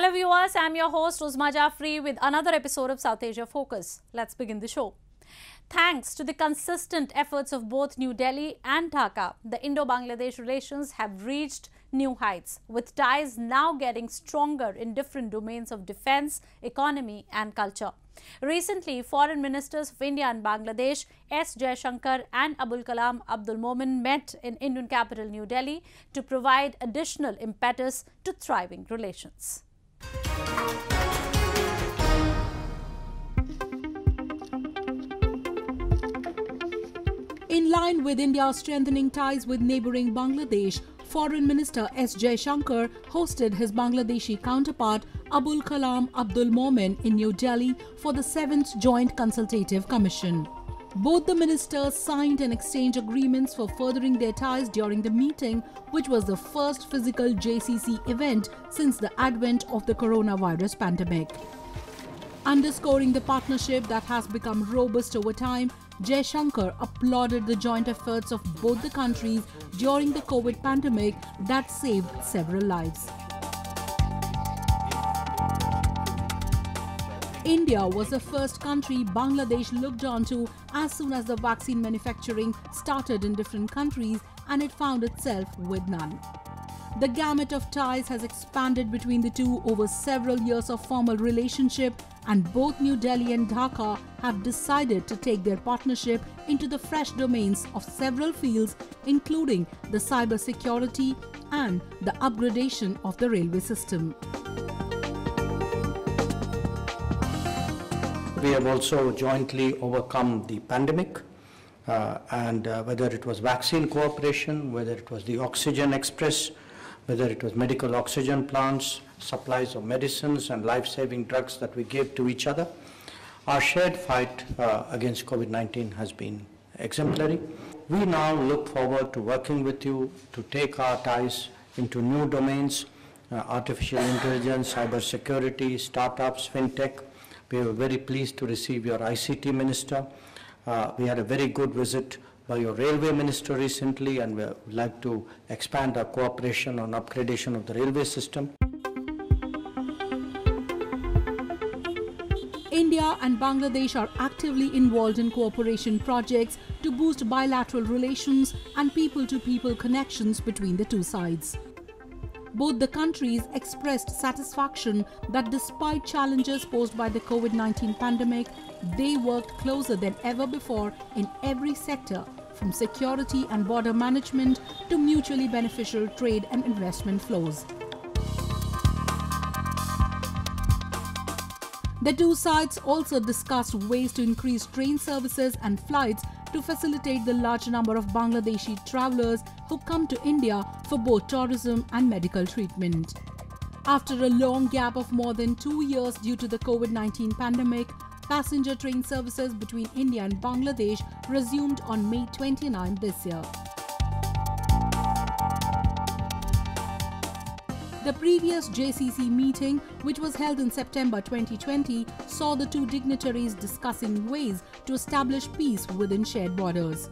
Hello viewers, I'm your host Uzma Jafri with another episode of South Asia Focus. Let's begin the show. Thanks to the consistent efforts of both New Delhi and Dhaka, the Indo-Bangladesh relations have reached new heights, with ties now getting stronger in different domains of defense, economy and culture. Recently, foreign ministers of India and Bangladesh, S. Jaishankar and Abul Kalam Abdul Momen met in Indian capital New Delhi to provide additional impetus to thriving relations. In line with India's strengthening ties with neighbouring Bangladesh, Foreign Minister S. Jaishankar hosted his Bangladeshi counterpart Abul Kalam Abdul Momen in New Delhi for the 7th Joint Consultative Commission. Both the ministers signed and exchanged agreements for furthering their ties during the meeting, which was the first physical JCC event since the advent of the coronavirus pandemic. Underscoring the partnership that has become robust over time, Jaishankar applauded the joint efforts of both the countries during the COVID pandemic that saved several lives. India was the first country Bangladesh looked onto as soon as the vaccine manufacturing started in different countries and it found itself with none. The gamut of ties has expanded between the two over several years of formal relationship, and both New Delhi and Dhaka have decided to take their partnership into the fresh domains of several fields, including the cyber security and the upgradation of the railway system. We have also jointly overcome the pandemic, and whether it was vaccine cooperation, whether it was the Oxygen Express, whether it was medical oxygen plants, supplies of medicines and life-saving drugs that we gave to each other. Our shared fight against COVID-19 has been exemplary. We now look forward to working with you to take our ties into new domains, artificial intelligence, cyber security, startups, fintech. We were very pleased to receive your ICT minister. We had a very good visit by your railway minister recently, and we would like to expand our cooperation on upgradation of the railway system. India and Bangladesh are actively involved in cooperation projects to boost bilateral relations and people-to-people connections between the two sides. Both the countries expressed satisfaction that despite challenges posed by the COVID-19 pandemic, they worked closer than ever before in every sector, from security and border management to mutually beneficial trade and investment flows. The two sides also discussed ways to increase train services and flights to facilitate the large number of Bangladeshi travellers who come to India for both tourism and medical treatment. After a long gap of more than 2 years due to the COVID-19 pandemic, passenger train services between India and Bangladesh resumed on May 29 this year. The previous JCC meeting, which was held in September 2020, saw the two dignitaries discussing ways to establish peace within shared borders.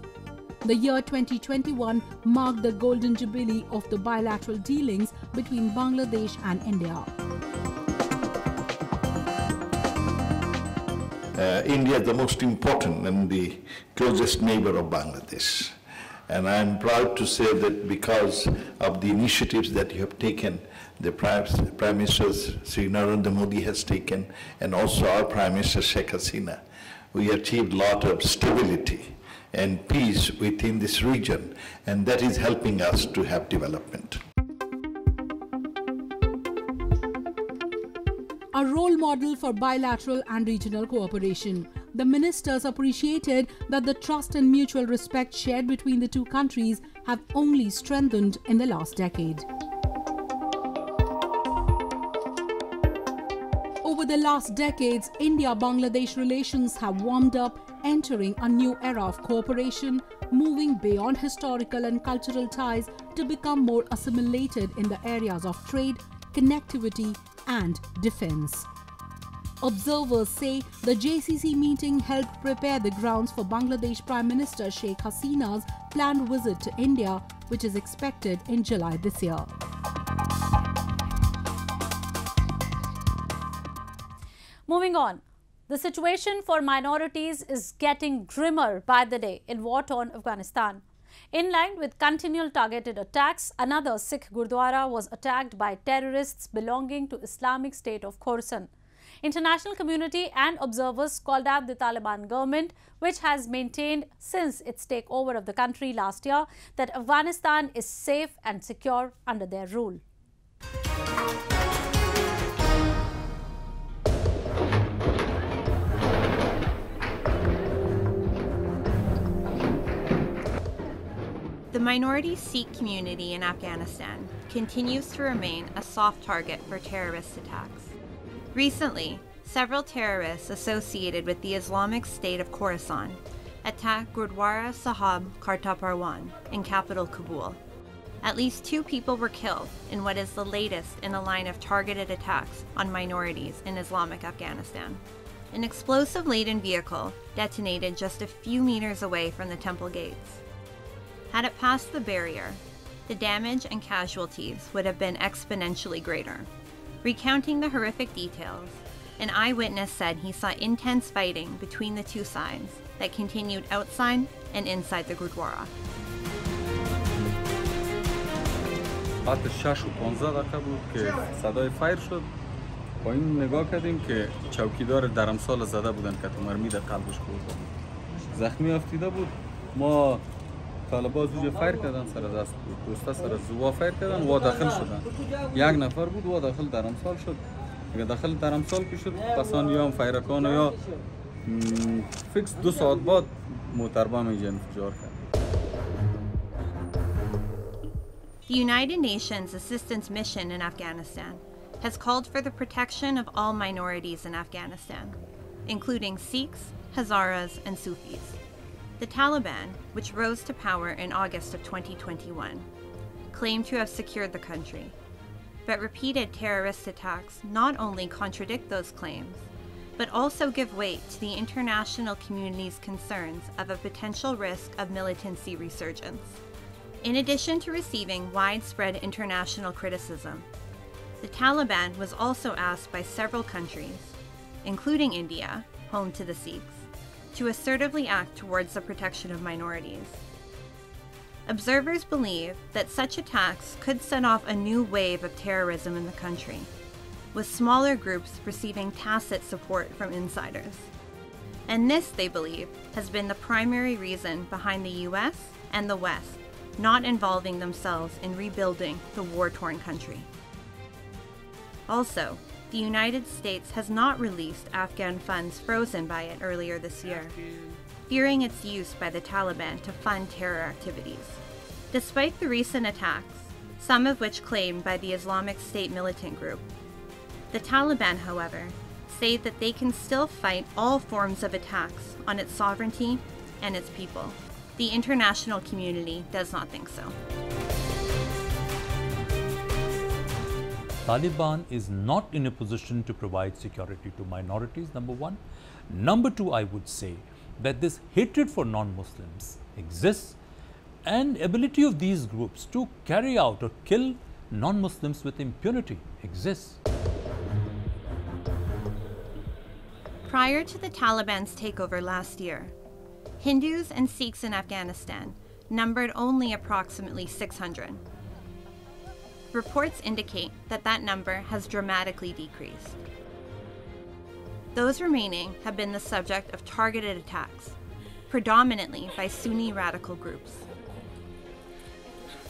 The year 2021 marked the golden jubilee of the bilateral dealings between Bangladesh and India. India is the most important and the closest neighbor of Bangladesh. And I am proud to say that because of the initiatives that you have taken, the Prime Minister Sri Narendra Modi has taken, and also our Prime Minister Sheikh Hasina, we achieved a lot of stability and peace within this region, and that is helping us to have development. A role model for bilateral and regional cooperation, the ministers appreciated that the trust and mutual respect shared between the two countries have only strengthened in the last decade. Over the last decades, India-Bangladesh relations have warmed up, entering a new era of cooperation, moving beyond historical and cultural ties to become more assimilated in the areas of trade, connectivity and defense. Observers say the JCC meeting helped prepare the grounds for Bangladesh Prime Minister Sheikh Hasina's planned visit to India, which is expected in July this year. Moving on. The situation for minorities is getting grimmer by the day in war-torn Afghanistan. In line with continual targeted attacks, another Sikh Gurdwara was attacked by terrorists belonging to Islamic State of Khorasan. International community and observers called out the Taliban government, which has maintained since its takeover of the country last year that Afghanistan is safe and secure under their rule. The minority Sikh community in Afghanistan continues to remain a soft target for terrorist attacks. Recently, several terrorists associated with the Islamic State of Khorasan attacked Gurdwara Sahib Kartarpurwan in capital Kabul. At least 2 people were killed in what is the latest in a line of targeted attacks on minorities in Islamic Afghanistan. An explosive-laden vehicle detonated just a few meters away from the temple gates. Had it passed the barrier, the damage and casualties would have been exponentially greater. Recounting the horrific details, an eyewitness said he saw intense fighting between the two sides that continued outside and inside the Gurdwara. ساعت 6 و 15 دقیقه بود که صدای فایر شد. با این نگاه کردیم که چوکیدار درمسال زده بودن که تو مرمی در قلبش خورده. زخمی افتیده بود. ما طالبا زوج فایر کردن سر دست بود. دوستا سر زوا فایر کردن و داخل شدن. یک نفر بود و داخل درمسال شد. اگه داخل درمسال که شد پسان یا هم فایرکان یا فیکس 2 ساعت بعد موتربا اینجا انفجار کرد. The United Nations Assistance Mission in Afghanistan has called for the protection of all minorities in Afghanistan, including Sikhs, Hazaras, and Sufis. The Taliban, which rose to power in August of 2021, claimed to have secured the country, but repeated terrorist attacks not only contradict those claims, but also give weight to the international community's concerns of a potential risk of militancy resurgence. In addition to receiving widespread international criticism, the Taliban was also asked by several countries, including India, home to the Sikhs, to assertively act towards the protection of minorities. Observers believe that such attacks could set off a new wave of terrorism in the country, with smaller groups receiving tacit support from insiders. And this, they believe, has been the primary reason behind the US and the West not involving themselves in rebuilding the war-torn country. Also, the United States has not released Afghan funds frozen by it earlier this year, fearing its use by the Taliban to fund terror activities. Despite the recent attacks, some of which claimed by the Islamic State militant group, the Taliban, however, say that they can still fight all forms of attacks on its sovereignty and its people. The international community does not think so. Taliban is not in a position to provide security to minorities, number one. Number two, I would say that this hatred for non-Muslims exists, and ability of these groups to carry out or kill non-Muslims with impunity exists. Prior to the Taliban's takeover last year, Hindus and Sikhs in Afghanistan numbered only approximately 600. Reports indicate that that number has dramatically decreased. Those remaining have been the subject of targeted attacks, predominantly by Sunni radical groups.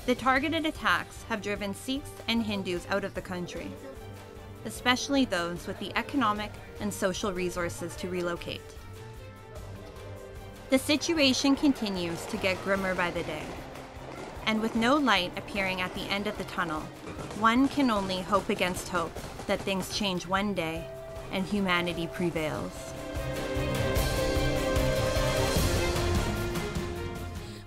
The targeted attacks have driven Sikhs and Hindus out of the country, especially those with the economic and social resources to relocate. The situation continues to get grimmer by the day, and with no light appearing at the end of the tunnel, one can only hope against hope that things change one day and humanity prevails.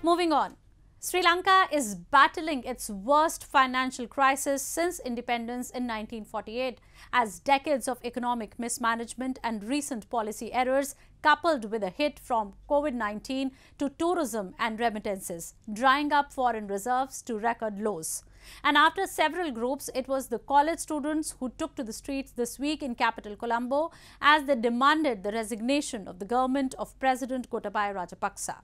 Moving on. Sri Lanka is battling its worst financial crisis since independence in 1948, as decades of economic mismanagement and recent policy errors, coupled with a hit from COVID-19 to tourism and remittances, drying up foreign reserves to record lows. And after several groups, it was the college students who took to the streets this week in capital Colombo as they demanded the resignation of the government of President Gotabaya Rajapaksa.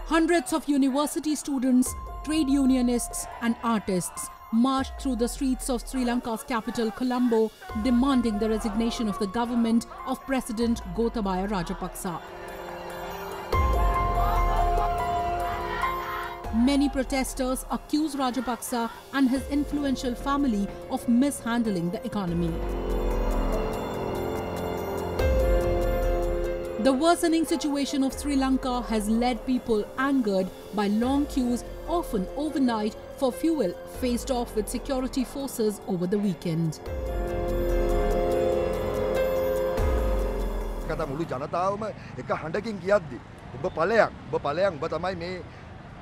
Hundreds of university students, trade unionists and artists marched through the streets of Sri Lanka's capital Colombo, demanding the resignation of the government of President Gotabaya Rajapaksa. Many protesters accuse Rajapaksa and his influential family of mishandling the economy. The worsening situation of Sri Lanka has led people angered by long queues, often overnight, for fuel faced off with security forces over the weekend. කතා මුළු ජනතාවම එක හඬකින් කියද්දි ඔබ ඵලයන් ඔබ තමයි මේ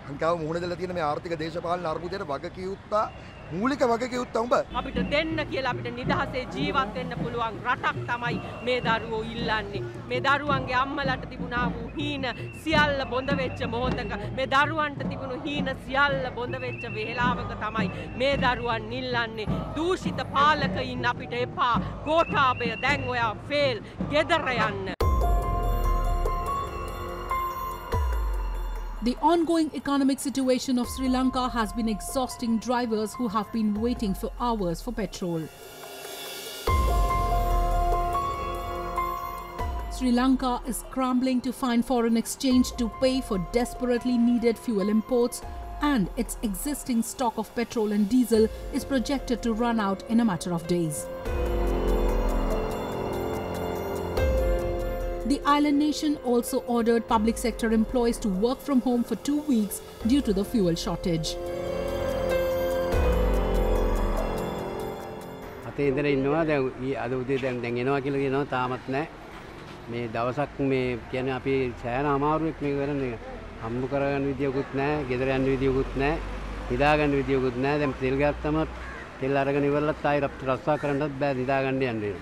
ලංකාව මුහුණ දෙලා තියෙන මේ ආර්ථික දේශපාලන අර්බුදයට වගකියුත්තා මූලික වගකියුත්තා උඹ අපිට දෙන්න කියලා අපිට නිදහසේ ජීවත් වෙන්න පුළුවන් රටක් තමයි මේ දරුවෝ ඉල්ලන්නේ මේ දරුවන්ගේ අම්මලාට තිබුණා වූ හීන සියල්ල බොඳ වෙච්ච මොහොතක මේ දරුවන්ට තිබුණු හීන සියල්ල බොඳ වෙච්ච වේලාවක තමයි මේ දරුවන් ඉල්ලන්නේ දූෂිත පාලකයින් අපිට එපා ගෝඨාභය දැන් ඔයා ෆේල් ගෙදර යන්න. The ongoing economic situation of Sri Lanka has been exhausting drivers who have been waiting for hours for petrol. Sri Lanka is scrambling to find foreign exchange to pay for desperately needed fuel imports, and its existing stock of petrol and diesel is projected to run out in a matter of days. The island nation also ordered public sector employees to work from home for 2 weeks due to the fuel shortage. අතේ ඉඳලා ඉන්නවා දැන් අද උදේ දැන් එනවා කියලා කියනවා තාමත් නැහැ. මේ දවසක් මේ කියන්නේ අපි සෑහෙන අමාරුවෙක් මේක කරන්නේ. හම්බ කරගන්න විදියකුත් නැහැ, ගෙදර යන්න විදියකුත් නැහැ, නිදා ගන්න විදියකුත් නැහැ. දැන් තෙල් ගත්තම තෙල් අරගෙන ඉවරලත් ආයෙ රස්සා කරන්නත් බෑ නිදා ගන්න යන්නේ.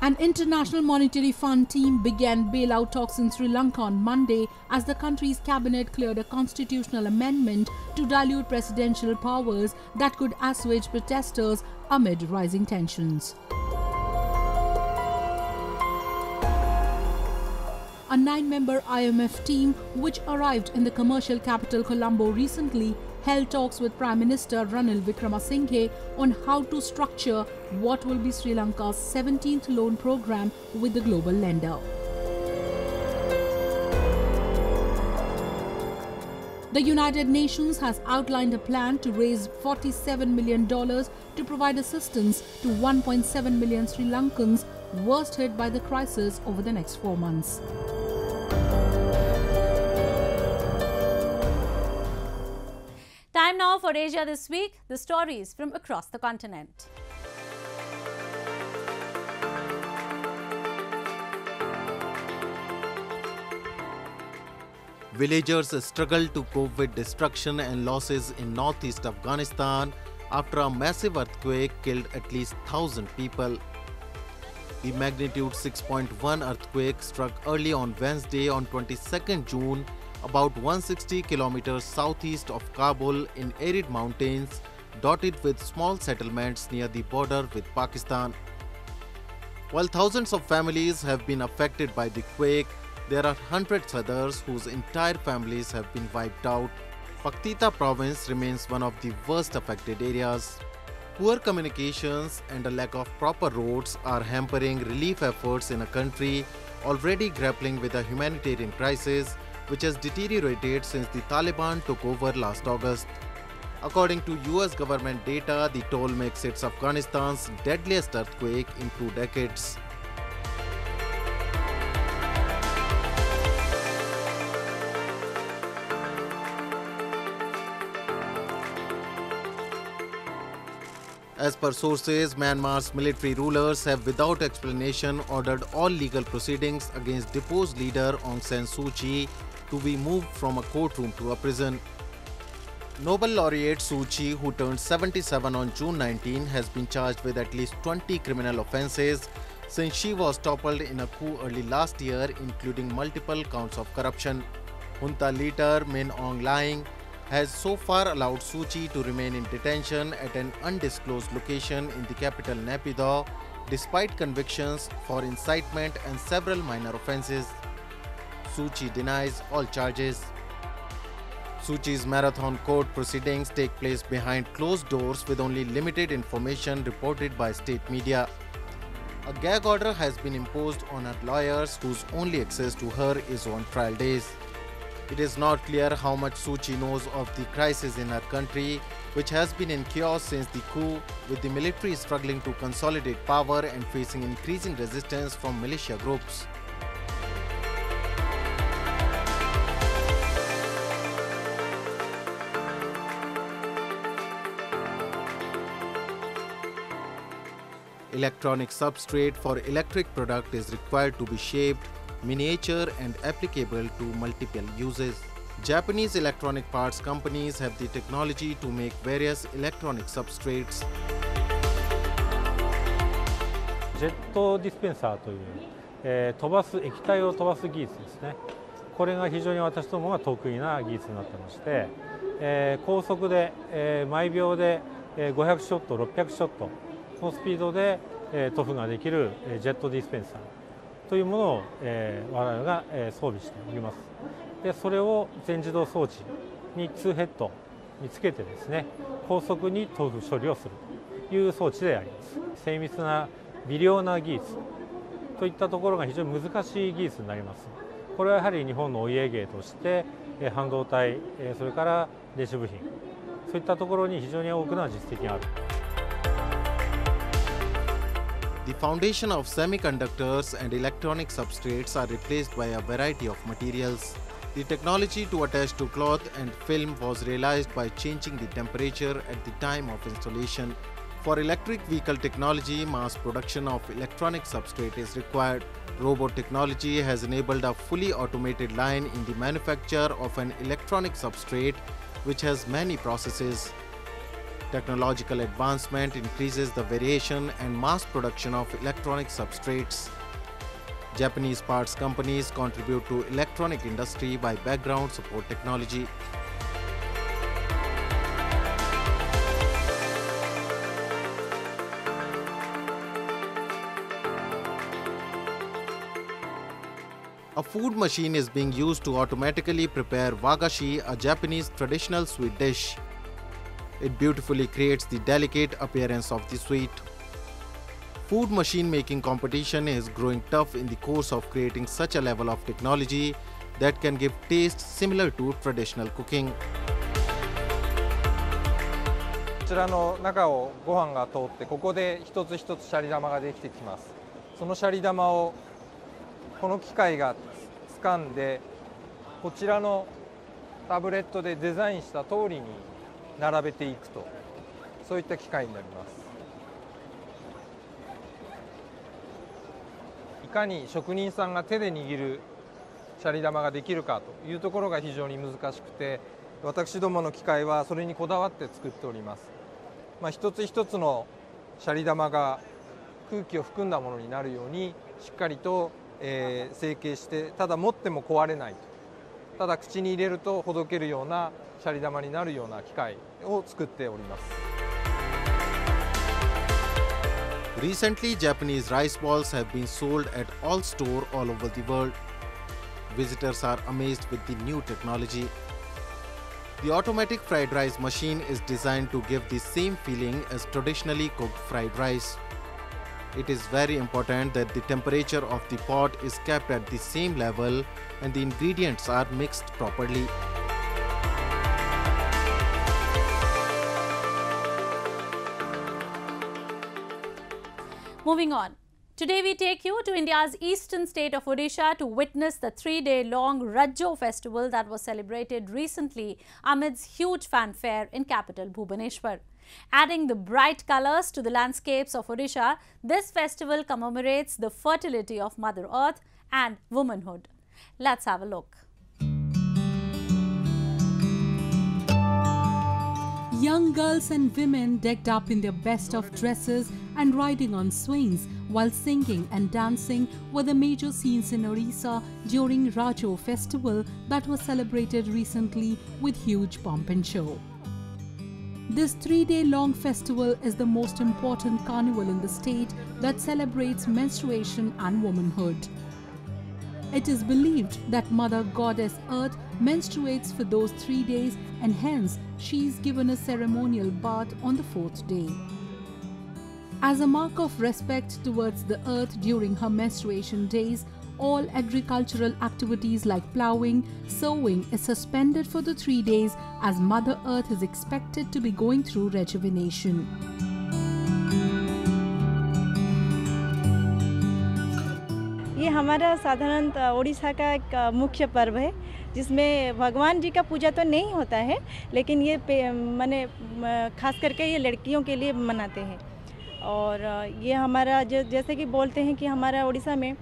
An International Monetary Fund team began bailout talks in Sri Lanka on Monday as the country's cabinet cleared a constitutional amendment to dilute presidential powers that could assuage protesters amid rising tensions. A 9-member IMF team, which arrived in the commercial capital Colombo recently, held talks with Prime Minister Ranil Wickremesinghe on how to structure what will be Sri Lanka's 17th loan program with the global lender. The United Nations has outlined a plan to raise $47 million to provide assistance to 1.7 million Sri Lankans worst hit by the crisis over the next 4 months. Time now for Asia This Week, the stories from across the continent. Villagers struggle to cope with destruction and losses in northeast Afghanistan after a massive earthquake killed at least 1,000 people. The magnitude 6.1 earthquake struck early on Wednesday on 22nd June about 160 kilometers southeast of Kabul in arid mountains dotted with small settlements near the border with Pakistan. While thousands of families have been affected by the quake, there are hundreds others whose entire families have been wiped out. Paktita province remains one of the worst affected areas. Poor communications and a lack of proper roads are hampering relief efforts in a country already grappling with a humanitarian crisis which has deteriorated since the Taliban took over last August. According to US government data, the toll makes it Afghanistan's deadliest earthquake in 2 decades. As per sources, Myanmar's military rulers have without explanation ordered all legal proceedings against deposed leader Aung San Suu Kyi to be moved from a courtroom to a prison. Nobel laureate Suu Kyi, who turned 77 on June 19, has been charged with at least 20 criminal offences since she was toppled in a coup early last year, including multiple counts of corruption. Junta leader Min Aung Hlaing has so far allowed Suu Kyi to remain in detention at an undisclosed location in the capital Naypyidaw, despite convictions for incitement and several minor offences. Suu Kyi denies all charges. Suu Kyi's marathon court proceedings take place behind closed doors with only limited information reported by state media. A gag order has been imposed on her lawyers, whose only access to her is on trial days. It is not clear how much Suu Kyi knows of the crisis in her country, which has been in chaos since the coup, with the military struggling to consolidate power and facing increasing resistance from militia groups. Electronic substrate for electric product is required to be shaped, miniature and applicable to multiple uses. Japanese electronic parts companies have the technology to make various electronic substrates. ジェットディスペンサーという、液体を飛ばす技術ですね。これが非常に私どもが得意な技術になってまして、高速で、毎秒で500ショット、600ショットのスピードで塗布ができるジェットディスペンサーというものを我々が装備しております。でそれを全自動装置に2ヘッドにつけてですね、高速に塗布処理をするという装置であります。精密な微量な技術といったところが非常に難しい技術になります。これはやはり日本のお家芸として半導体、それから電子部品、そういったところに非常に多くの実績がある。The foundation of semiconductors and electronic substrates are replaced by a variety of materials. The technology to attach to cloth and film was realized by changing the temperature at the time of installation. For electric vehicle technology, mass production of electronic substrate is required. Robot technology has enabled a fully automated line in the manufacture of an electronic substrate, which has many processes. Technological advancement increases the variation and mass production of electronic substrates. Japanese parts companies contribute to electronic industry by background support technology. A food machine is being used to automatically prepare wagashi, a Japanese traditional sweet dish. It beautifully creates the delicate appearance of the sweet. Food machine making competition is growing tough in the course of creating such a level of technology that can give taste similar to traditional cooking. こちらの中をご飯が通って、ここで一つ一つシャリ玉ができてきます。そのシャリ玉をこの機械が掴んで、こちらのタブレットでデザインした通りに並べていくと、そういった機械になります。いかに職人さんが手で握るシャリ玉ができるかというところが非常に難しくて、私どもの機械はそれにこだわって作っております。一つ一つのシャリ玉が空気を含んだものになるようにしっかりと、成形して、ただ持っても壊れないと、ただ口に入れるとほどけるようなシャリ玉になるような機械を作っております。Recently, Japanese rice balls have been sold at all stores all over the world. Visitors are amazed with the new technology. The automatic fried rice machine is designed to give the same feeling as traditionally cooked fried rice. It is very important that the temperature of the pot is kept at the same level and the ingredients are mixed properly. Moving on. Today we take you to India's eastern state of Odisha to witness the 3-day-long Rajjo festival that was celebrated recently amidst huge fanfare in capital Bhubaneswar. Adding the bright colours to the landscapes of Odisha, this festival commemorates the fertility of Mother Earth and womanhood. Let's have a look. Young girls and women decked up in their best of dresses and riding on swings while singing and dancing were the major scenes in Odisha during Rajo festival that was celebrated recently with huge pomp and show. This 3-day-long festival is the most important carnival in the state that celebrates menstruation and womanhood. It is believed that Mother Goddess Earth menstruates for those 3 days and hence she is given a ceremonial bath on the 4th day. As a mark of respect towards the earth during her menstruation days, all agricultural activities like ploughing, sowing is suspended for the 3 days as Mother Earth is expected to be going through rejuvenation. ये हमारा साधारणतः ओडिशा का एक मुख्य पर्व है जिसमें भगवान जी का पूजा तो नहीं होता है, लेकिन ये माने खास करके ये लड़कियों के लिए मनाते हैं। और ये हमारा जैसे कि बोलते हैं कि हमारा ओडिशा में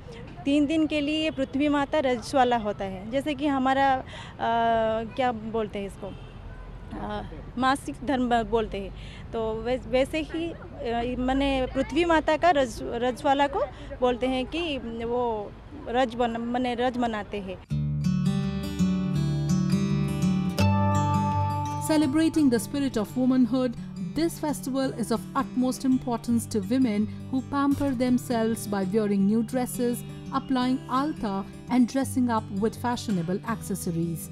3 दिन के लिए ये पृथ्वी माता रजस्वाला होता है। जैसे कि हमारा क्या बोलते हैं इसको मासिक धर्म बोलते हैं, तो वैसे ही माने पृथ्वी माता का रजस्वाला को बोलते हैं कि वो रज मनाते हैं। Celebrating the spirit of womanhood, this festival is of utmost importance to women who pamper themselves by wearing new dresses, applying alta and dressing up with fashionable accessories.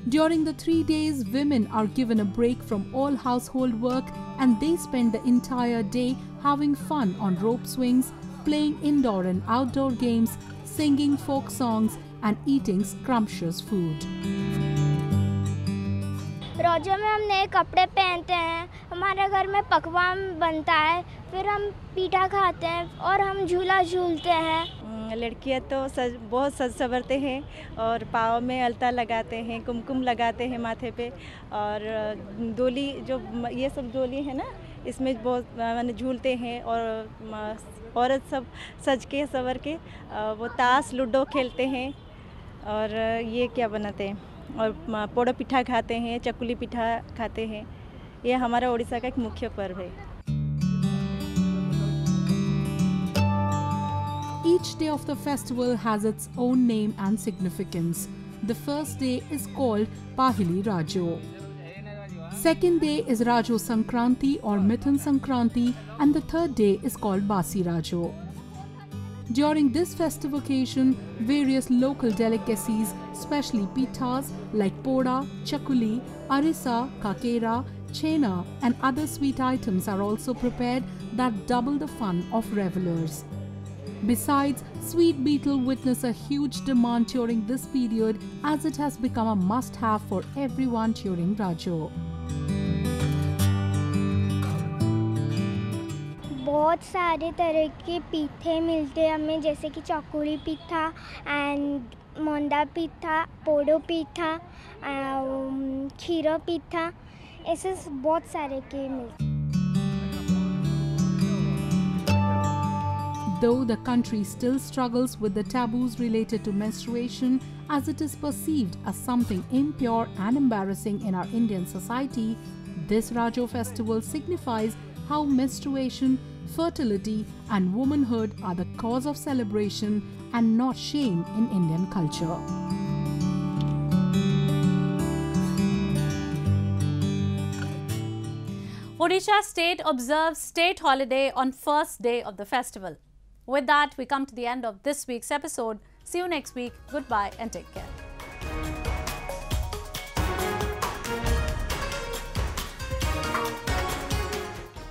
During the 3 days, women are given a break from all household work and they spend the entire day having fun on rope swings, playing indoor and outdoor games, singing folk songs and eating scrumptious food. रोज़ों में हम नए कपड़े पहनते हैं, हमारे घर में पकवान बनता है, फिर हम पीठा खाते हैं और हम झूला झूलते हैं। लड़कियां तो बहुत सज संवरते हैं और पाँव में अलता लगाते हैं, कुमकुम लगाते हैं माथे पे, और डोली जो ये सब डोली है ना, इसमें बहुत माने झूलते हैं। और औरत सब सज के संवर के वो ताश लूडो खेलते हैं और ये क्या बनाते हैं और पोड़ा पिठा खाते हैं, चकुली पिठा खाते हैं। ये हमारा ओडिशा का एक मुख्य पर्व है। Each day of the festival has its own name and significance. The first day is called Pahili Rajo. Second day is Rajo Sankranti or Mithun Sankranti, and the third day is called Basi Rajo. During this festive occasion, various local delicacies, especially pithas like poda, chakuli, arisa, kakera, chena and other sweet items are also prepared that double the fun of revelers. Besides, sweet beetle witness a huge demand during this period as it has become a must-have for everyone during Rajo. बहुत सारे तरह के पीठे मिलते हैं हमें, जैसे कि चकुली पीठा एंड मोंदा पीठा, पोड़ो पीठा, खीरा पीठा, ऐसे बहुत सारे के मिलते हैं। Though the country still struggles with the taboos related to menstruation as it is perceived as something impure and embarrassing in our Indian society, this Rajo festival signifies how menstruation, fertility and womanhood are the cause of celebration and not shame in Indian culture. Odisha state observes state holiday on first day of the festival. With that, we come to the end of this week's episode. See you next week. Goodbye and take care.